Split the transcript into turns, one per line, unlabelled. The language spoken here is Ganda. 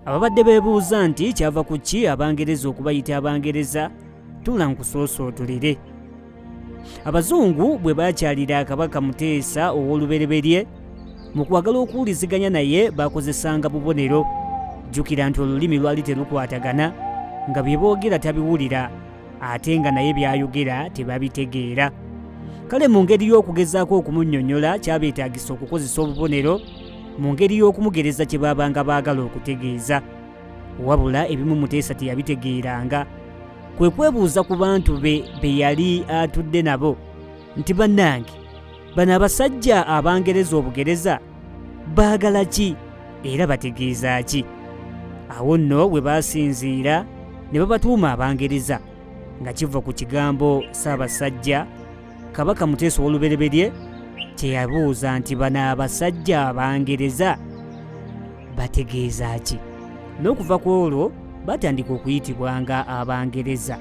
ababadde beebuuza nti kyava ku ki Abangereza okubayita Abangereza, tula nkusoosootolere. Abazungu bwe baakyalira Kabaka Muteesa ow'olubereberye, mu kwagala okuwuliziganya naye bakozesanga bubonero. Jjukira nti olulimi lwali terukwatagana, nga bye boogera tabiwulira, ate nga naye byayogera tebabitegeera. Kale mu ngeri y'okugezaako okumunnyonnyola kyabeetaagisa okukozesa obubonero mu ngeri y'okumugereza kye baabanga baagala okutegeeza. Wabula ebimu Muteesa teyabitegeeranga. Kwe kwebuuza ku bantu be yali atudde nabo nti bannange, bano abasajja Abangereza Obugereza baagala ki era bategeeza ki? Awo nno bwe baasinziira ne babatuuma Abangereza, nga kiva ku kigambo Ssaabasajja Kabaka Muteesa ow'olubereberye kye yabuuza nti bano abasajja Abangereza bategeeza ki? N'okuva ku olwo batandika okuyitibwanga Abangereza.